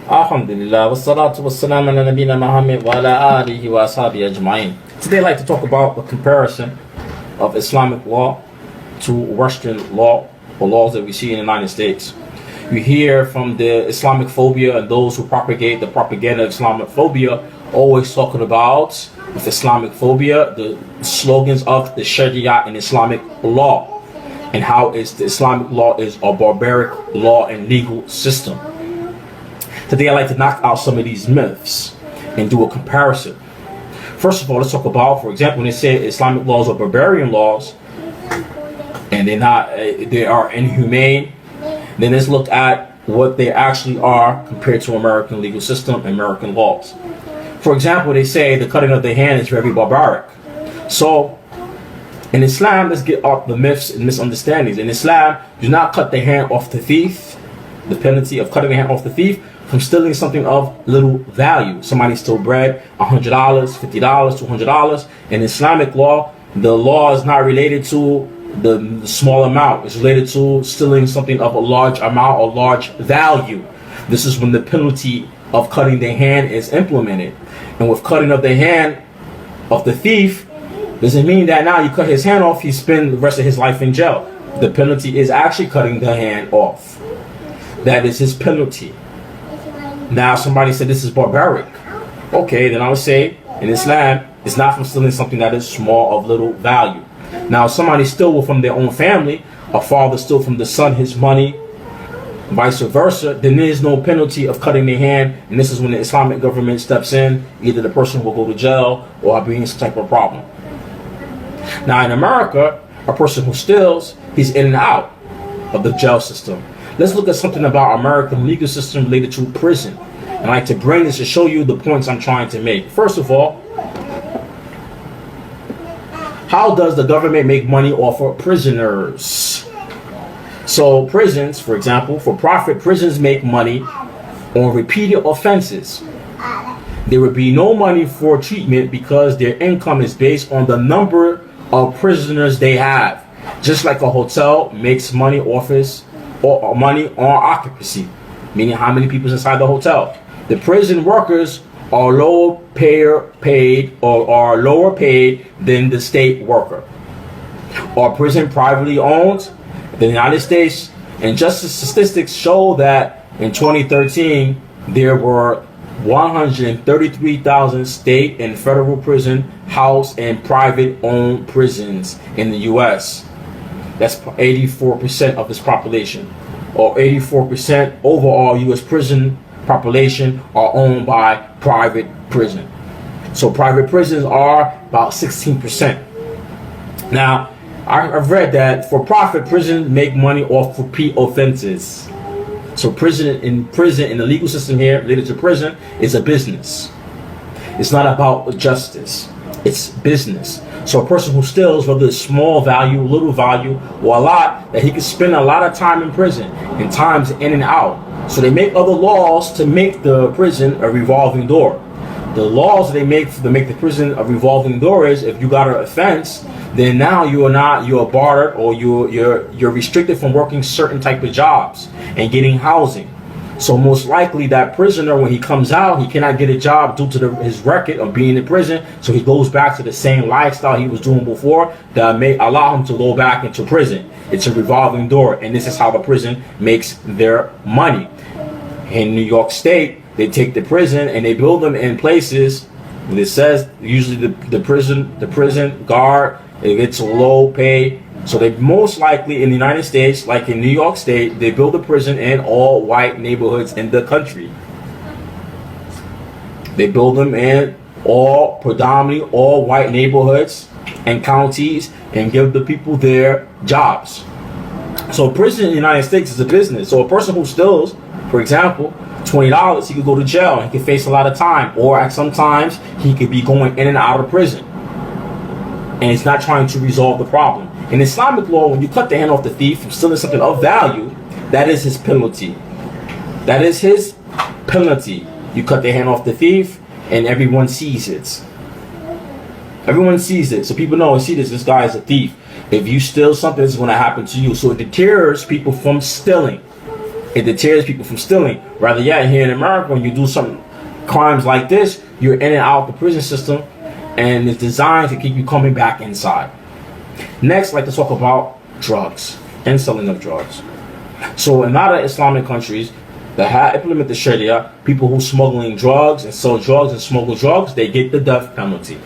Alhamdulillah, wassalatu wassalamu ala nabina Muhammad wa ala alihi wa ashabihi ajma'in. Today I'd like to talk about a comparison of Islamic law to Western law, or laws that we see in the United States. You hear from the Islamophobia and those who propagate the propaganda of Islamophobia always talking about, with Islamophobia, the slogans of the Shariah and Islamic law, and how the Islamic law is a barbaric law and legal system. Today I'd like to knock out some of these myths and do a comparison. First of all, let's talk about, for example, when they say Islamic laws are barbarian laws and they are inhumane, then let's look at what they actually are compared to American legal system and American laws. For example, they say the cutting of the hand is very barbaric. So in Islam, let's get off the myths and misunderstandings. In Islam, do not cut the hand off the thief. The penalty of cutting the hand off the thief from stealing something of little value. Somebody stole bread, $100, $50, $200. In Islamic law, the law is not related to the small amount. It's related to stealing something of a large amount or large value. This is when the penalty of cutting the hand is implemented. And with cutting of the hand of the thief, doesn't mean that now you cut his hand off, he spends the rest of his life in jail. The penalty is actually cutting the hand off. That is his penalty. Now somebody said this is barbaric. Okay, then I would say in Islam, it's not from stealing something that is small, of little value. Now if somebody stole from their own family, a father stole from the son his money, vice versa, then there is no penalty of cutting their hand, and this is when the Islamic government steps in. Either the person will go to jail or be in some type of problem. Now in America, a person who steals, he's in and out of the jail system. Let's look at something about American legal system related to prison. And I like to bring this to show you the points I'm trying to make. First of all, how does the government make money off of prisoners? So prisons, for example, for profit, prisons make money on repeated offenses. There would be no money for treatment because their income is based on the number of prisoners they have. Just like a hotel makes money off or money on occupancy, meaning how many people inside the hotel. The prison workers are lower paid than the state worker. Are prison privately owned? The United States and justice statistics show that in 2013 there were 133,000 state and federal prison, house and private owned prisons in the U.S. That's 84% of this population, or 84% overall U.S. prison population are owned by private prison. So private prisons are about 16%. Now, I've read that for profit, prisons make money off repeat offenses. So in the legal system here related to prison is a business. It's not about justice. It's business. So a person who steals, whether it's small value, little value, or a lot, that he can spend a lot of time in prison and times in and out. So they make other laws to make the prison a revolving door. The laws they make to make the prison a revolving door is if you got an offense, then now you're barred, or you're restricted from working certain type of jobs and getting housing. So most likely that prisoner, when he comes out, he cannot get a job due to his record of being in prison. So he goes back to the same lifestyle he was doing before that may allow him to go back into prison. It's a revolving door, and this is how the prison makes their money. In New York State, they take the prison and they build them in places where it says usually the prison guard, it gets low pay. So they most likely in the United States, like in New York State, they build a prison in all white neighborhoods in the country. They build them in predominantly all white neighborhoods and counties and give the people there jobs. So prison in the United States is a business. So a person who steals, for example, $20, he could go to jail. He could face a lot of time, or sometimes he could be going in and out of prison. And it's not trying to resolve the problem. In Islamic law, when you cut the hand off the thief from stealing something of value, that is his penalty. That is his penalty. You cut the hand off the thief, and everyone sees it. Everyone sees it. So people know and see this guy is a thief. If you steal something, it's going to happen to you. So it deters people from stealing. It deters people from stealing. Rather, yeah, here in America, when you do some crimes like this, you're in and out of the prison system, and it's designed to keep you coming back inside. Next, I'd like to talk about drugs and selling of drugs. So in a lot of Islamic countries that have implemented the Shariah, people who smuggling drugs and sell drugs and smuggle drugs, they get the death penalty.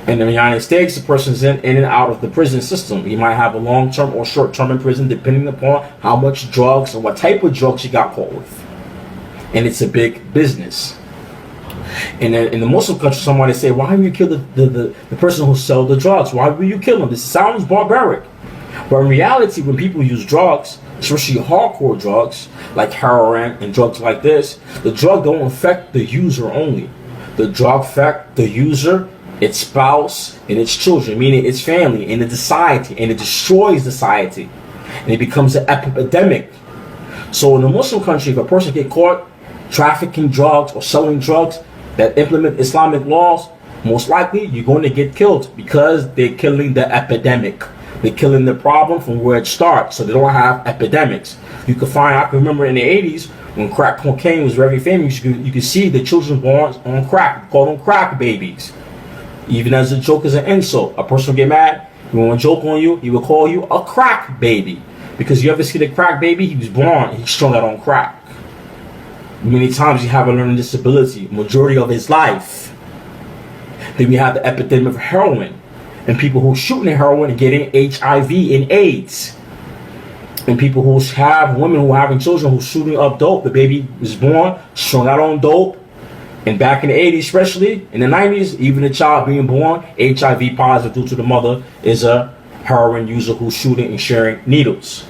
In the United States, the person's in and out of the prison system. He might have a long-term or short-term in prison, depending upon how much drugs and what type of drugs he got caught with. And it's a big business. And in the Muslim country, somebody say, why will you kill the person who sells the drugs? Why will you kill him? This sounds barbaric. But in reality, when people use drugs, especially hardcore drugs like heroin and drugs like this, the drug don't affect the user only. The drug affects the user, its spouse, and its children, meaning its family and the society, and it destroys society. And it becomes an epidemic. So in a Muslim country, if a person get caught trafficking drugs or selling drugs that implement Islamic laws, most likely you're going to get killed because they're killing the epidemic. They're killing the problem from where it starts, so they don't have epidemics. You can find, I can remember in the 80s when crack cocaine was very famous, you could see the children born on crack, call them crack babies. Even as a joke, as an insult, a person will get mad, he will joke on you, he will call you a crack baby. Because you ever see the crack baby, he was born, he strung out on crack. Many times he have a learning disability, majority of his life. Then we have the epidemic of heroin, and people who shooting heroin and getting HIV and AIDS. And people who have women who are having children who's shooting up dope. The baby was born, strung out on dope. And back in the 80s, especially in the 90s, even a child being born HIV positive due to the mother is a heroin user who's shooting and sharing needles.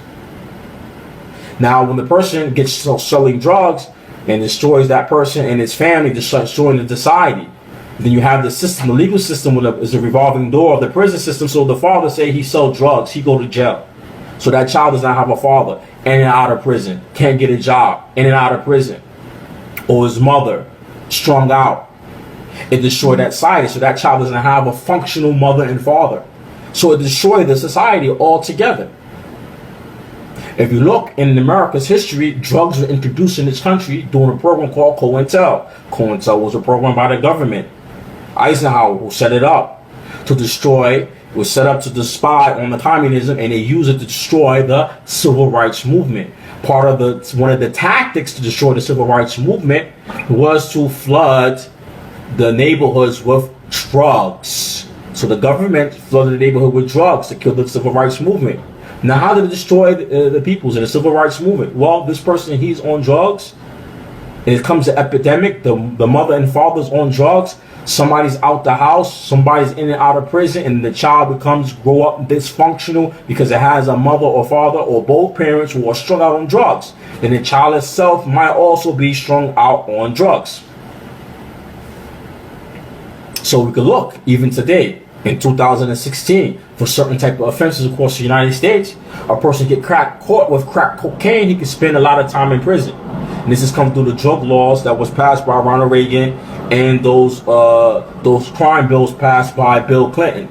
Now, when the person gets selling drugs and destroys that person and his family, destroying the society, then you have the system, the legal system is a revolving door of the prison system. So the father say he sold drugs, he go to jail. So that child does not have a father, in and out of prison, can't get a job, in and out of prison. Or his mother, strung out. It destroyed that society, so that child doesn't have a functional mother and father. So it destroyed the society altogether. If you look in America's history, drugs were introduced in this country during a program called COINTEL. COINTEL was a program by the government. Eisenhower, who set it up to destroy, was set up to spy on the communism, and they used it to destroy the civil rights movement. One of the tactics to destroy the civil rights movement was to flood the neighborhoods with drugs. So the government flooded the neighborhood with drugs to kill the civil rights movement. Now, how did it destroy the peoples in the civil rights movement? Well, this person, he's on drugs, and it comes to epidemic. The mother and father's on drugs. Somebody's out the house, somebody's in and out of prison, and the child grow up dysfunctional because it has a mother or father or both parents who are strung out on drugs. And the child itself might also be strung out on drugs. So we could look, even today, in 2016, for certain type of offenses across the United States, a person get caught with crack cocaine, he can spend a lot of time in prison. And this has come through the drug laws that was passed by Ronald Reagan and those crime bills passed by Bill Clinton.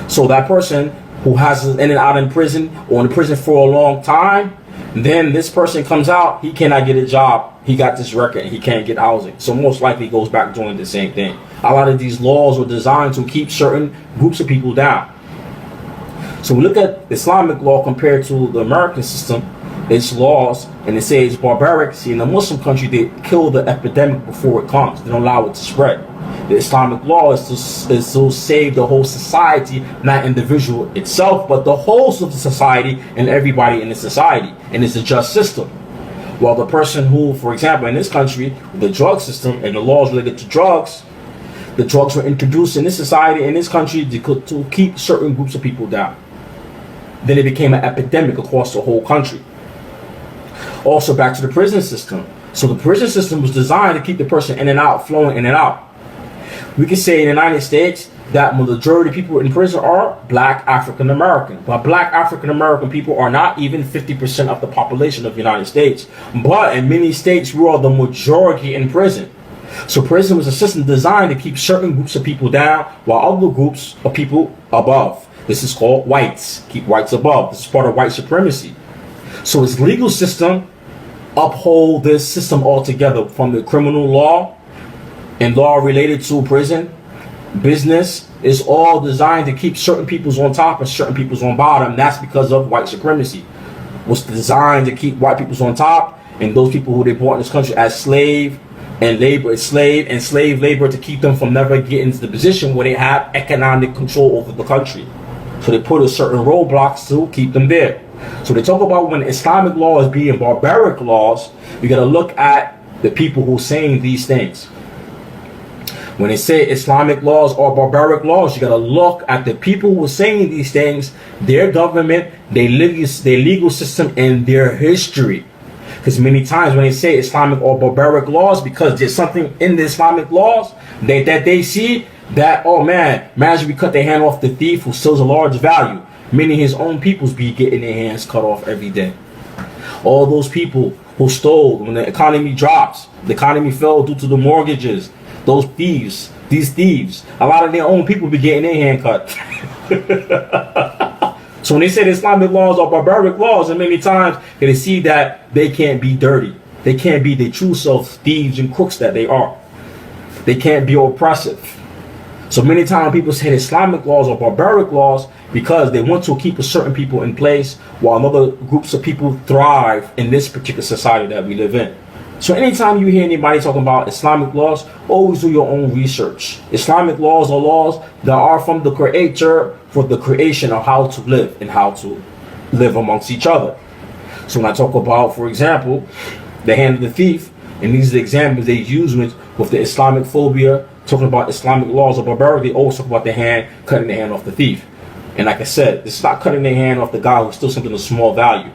So that person who has in and out in prison or in prison for a long time, then this person comes out, he cannot get a job. He got this record and he can't get housing. So most likely he goes back doing the same thing. A lot of these laws were designed to keep certain groups of people down. So we look at Islamic law compared to the American system, its laws, and they say it's barbaric. See, in a Muslim country, they kill the epidemic before it comes. They don't allow it to spread. The Islamic law is to save the whole society, not individual itself, but the whole of the society and everybody in the society. And it's a just system. While the person who, for example, in this country, the drug system and the laws related to drugs, the drugs were introduced in this society, in this country, to keep certain groups of people down. Then it became an epidemic across the whole country. Also, back to the prison system. So the prison system was designed to keep the person in and out, flowing in and out. We can say in the United States that the majority of people in prison are black African American. But black African American people are not even 50% of the population of the United States. But in many states, we are the majority in prison. So prison was a system designed to keep certain groups of people down while other groups of people above. This is called whites. Keep whites above. This is part of white supremacy. So its legal system uphold this system altogether, from the criminal law and law related to prison, business, is all designed to keep certain peoples on top and certain peoples on bottom. That's because of white supremacy. Was designed to keep white peoples on top and those people who they brought in this country as slave labor to keep them from never getting to the position where they have economic control over the country. So they put a certain roadblocks to keep them there. So they talk about when Islamic law is being barbaric laws, you got to look at the people who are saying these things. When they say Islamic laws are barbaric laws, you got to look at the people who are saying these things, their government, their legal system, and their history. Because many times when they say Islamic or barbaric laws, because there's something in the Islamic laws that they see that, oh man, imagine we cut their hand off the thief who steals a large value. Many of his own peoples be getting their hands cut off every day. All those people who stole when the economy drops, the economy fell due to the mortgages. Those thieves, a lot of their own people be getting their hand cut. So when they say the Islamic laws are barbaric laws, and many times they see that they can't be dirty. They can't be the true self, thieves and crooks that they are. They can't be oppressive. So many times people say the Islamic laws are barbaric laws because they want to keep a certain people in place while other groups of people thrive in this particular society that we live in. So anytime you hear anybody talking about Islamic laws, always do your own research. Islamic laws are laws that are from the Creator for the creation of how to live and how to live amongst each other. So when I talk about, for example, the hand of the thief, and these are the examples they use with the Islamophobia, talking about Islamic laws of barbarity, they always talk about cutting the hand off the thief. And like I said, it's not cutting the hand off the guy who steals something of small value.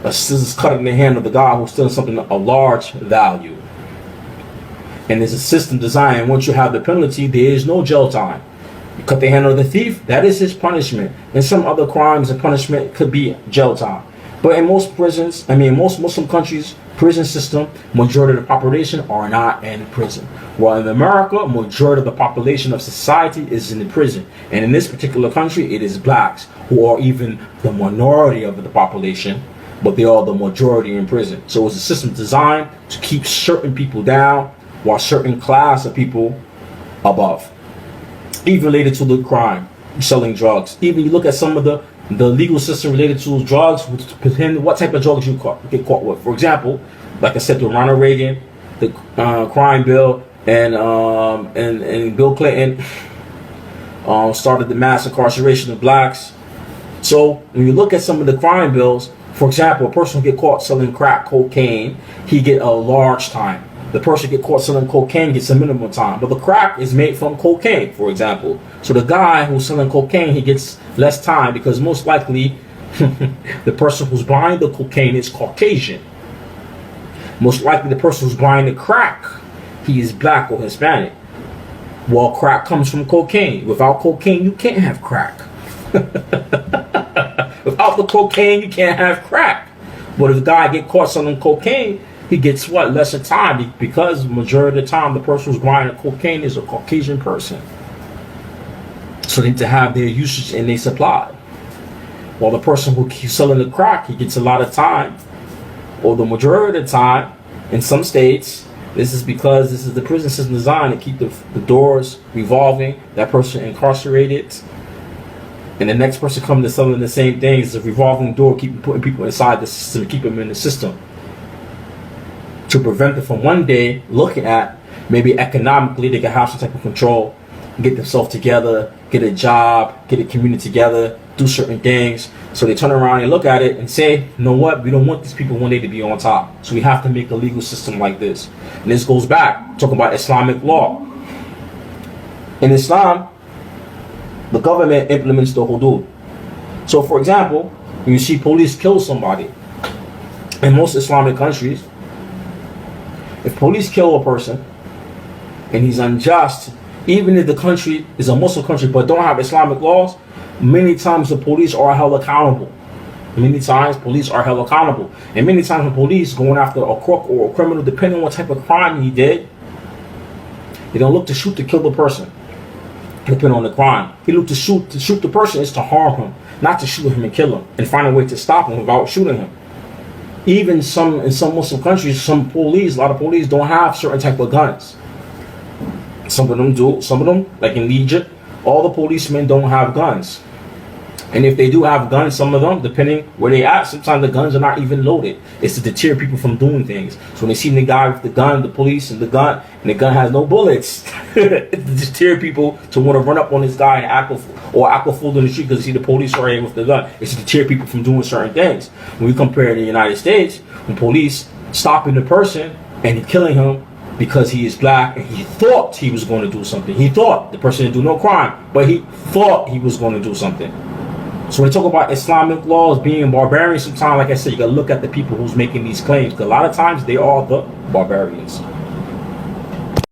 This is cutting the hand of the guy who's stealing something of large value. And there's a system designed, once you have the penalty, there is no jail time. You cut the hand of the thief, that is his punishment. And some other crimes and punishment could be jail time. But in most prisons, most Muslim countries, prison system, majority of the population are not in prison. While in America, majority of the population of society is in the prison. And in this particular country, it is blacks who are even the minority of the population, but they are the majority in prison. So it's a system designed to keep certain people down while certain class of people above. Even related to the crime, selling drugs. Even you look at some of the legal system related to drugs, what type of drugs you get caught with. For example, like I said, to Ronald Reagan, the crime bill, and Bill Clinton started the mass incarceration of blacks. So when you look at some of the crime bills, for example, a person who get caught selling crack cocaine, he get a large time. The person get caught selling cocaine gets a minimum time. But the crack is made from cocaine, for example. So the guy who's selling cocaine, he gets less time because most likely the person who's buying the cocaine is Caucasian. Most likely the person who's buying the crack, he is black or Hispanic. Well, crack comes from cocaine. Without cocaine, you can't have crack. Without the cocaine, you can't have crack. But if the guy get caught selling cocaine, he gets what? Lesser time, because majority of the time the person who's buying the cocaine is a Caucasian person. So they need to have their usage and their supply. While the person who keeps selling the crack, he gets a lot of time, or the majority of the time. In some states, this is because this is the prison system designed to keep the doors revolving, that person incarcerated, and the next person coming to selling the same thing. Is a revolving door, keep putting people inside the system, keep them in the system, to prevent them from one day looking at maybe economically they can have some type of control, get themselves together, get a job, get a community together, do certain things. So they turn around and look at it and say, you know what, we don't want these people one day to be on top. So we have to make a legal system like this. And this goes back, talking about Islamic law. In Islam, the government implements the hudud. So for example, when you see police kill somebody, in most Islamic countries, if police kill a person and he's unjust, even if the country is a Muslim country but don't have Islamic laws, many times the police are held accountable. Many times police are held accountable. And many times the police going after a crook or a criminal, depending on what type of crime he did, they don't look to shoot to kill the person, depending on the crime. He look to shoot the person is to harm him, not to shoot him and kill him and find a way to stop him without shooting him. Even in some Muslim countries, a lot of police don't have certain type of guns. Some of them do. Some of them, like in Egypt, all the policemen don't have guns. And if they do have guns, some of them, depending where they at, sometimes the guns are not even loaded. It's to deter people from doing things. So when they see the guy with the gun, the police and the gun has no bullets, it's to deter people to want to run up on this guy and act a fool in the street because they see the police right here with the gun. It's to deter people from doing certain things. When we compare in the United States, when police stopping the person and killing him because he is black and he thought he was going to do something. He thought the person didn't do no crime, but he thought he was going to do something. So when we talk about Islamic laws being barbarian, sometimes, like I said, you gotta look at the people who's making these claims. Because a lot of times they are the barbarians.